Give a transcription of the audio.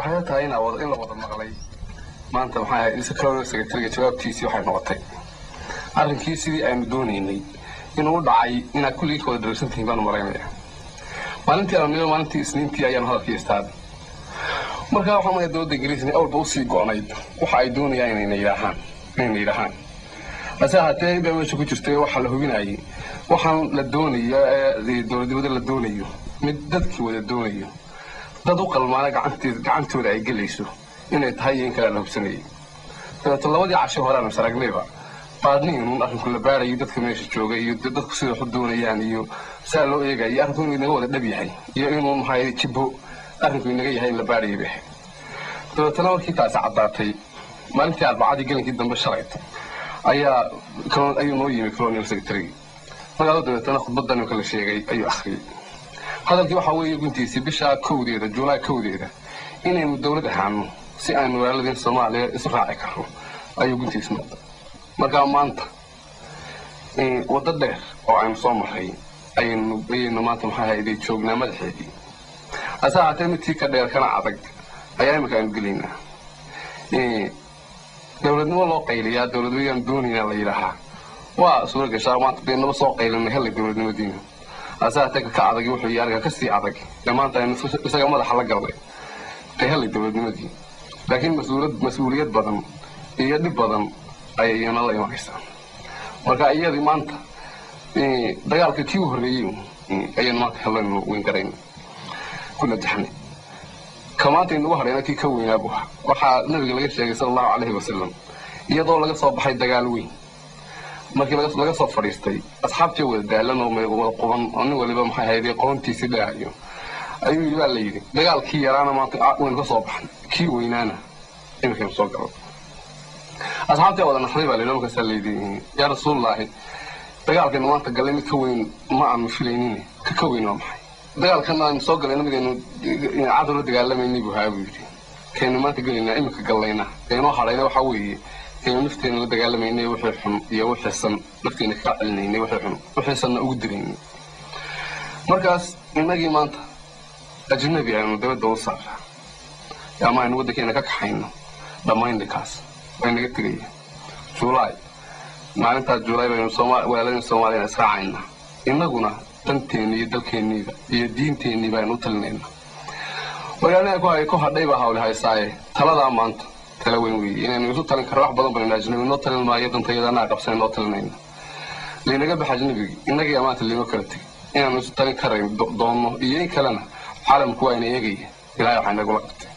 waxay tahay in la wada maqlay maanta waxay iska secretary jawaabtiisii waxay noqotay arrinkii sidii aynu doonaynay inuu dhacay ina kulli kooda darsantiin baan mareynaya maalintii isniintii ayaan hadalkii istaad marka waxa ma dowladda Ingiriiska awalba u sii go'nayd waxa ay doonayaan inay yiraahaan asahatay baa meesha ku jirtay waxa la hubinayay waxaan la doonayo dowladda la doonayo mid dadkii wada doonayo dad u qalmaana gacantooda ay galayso inay tahay in kala hubsanay labadii casho horaan saragnayba qaadniin arrinku la baarayo dadka meesha jooga iyo dadku sida wax doonayaan iyo saa loo eegay arrinku inaga wada dhab yahay iyo inuu maxay jibo arrinku inaga yahay la baarayo bixi dadana markii taas cadaatay maalintii arbacadii galinkii dambe shalay ayuu noo yimi colonial secretary magaalada dadana khudbadan kala sheegay ayuu akhriyay hadalkii waxa weeye guntiisii bisha kowdeeda July kowdeeda inaynu dawlad ahaano si aynu walaalada Soomaaliya isu raaci karno ayuu guntiisii noqday marka maanta wada dheer oo aynu soo maray aynu maanta maxay hayday joognaa madaxeedii asaatay midkii ka dheer kana adag ayaa imika aynu gelaynaa dawladnimo loo qayliyaa dawladweynan doonayna la yiraahdaa waa suura gashaa maanta beenaba soo qaylinay hal dawladnimadiina asaatay ka adag wuxuu yaariga ka sii adag maanta aynu isaga madaxa la galay hal dawladnimadii laakiin mas'uuliyad badan iyo dhib badan ayayna la imanaysaa marka iyadii maanta dagaalka kii horeeyay ayaan maanta helayno weyn garayn kuna jaxnay kamaanta inuu hareena kii ka weynaabo waxa nabiga laga sheegay sallallahu alayhi wasallam iyadoo laga soo baxay dagaal weyn markii laga soo fariistay asxaabtii wada daalan oo wada qoban oo nin waliba maxay hayday qoontiisii dhaayo ayuu yiri dagaalkii yaraana maanta weyn ka soo baxay kii weynaana inuu soo galo أصحابتي ولا نحن بالي لو كسليدين يا رسول الله دجال كنا ما تقلي مكوين ما عم فيليني ككوين ما حي دجال كنا نسوق لنا بدنا عذر دجال لما ينبو هاوي كنا ما تقلي لنا إمك قلينا كنا حرينا وحوي كنا نفتين دجال لما ينبو وحرم يوحي السن نفتين كعلنا ينبو وحرم وحسن أقدرين مركز إنجي ما أنت أجنبي يعني ده صار يا ما نودك إنك كحين لما يندكاس وين قلت جولاي maalinta July baynu Soomaaliya Soomaaliya israacayna inaguna tanteeni iyo dalkeeniga iyo diinteeni baynu talneena walaalahay ku ay ku hadhay ba hawlaha haysaay talada maanta tala weyn weey inaynu isu talin karo wax badan baan ajnabi noo talin maayo dantayadana qabsan noo talneena leeyahay baxajnabi inaga amaanta limo kala tag inaynu isu talin karayn doono iyo in kalena caalamku waa inay eegay ilaahay waxa inagu la qabtay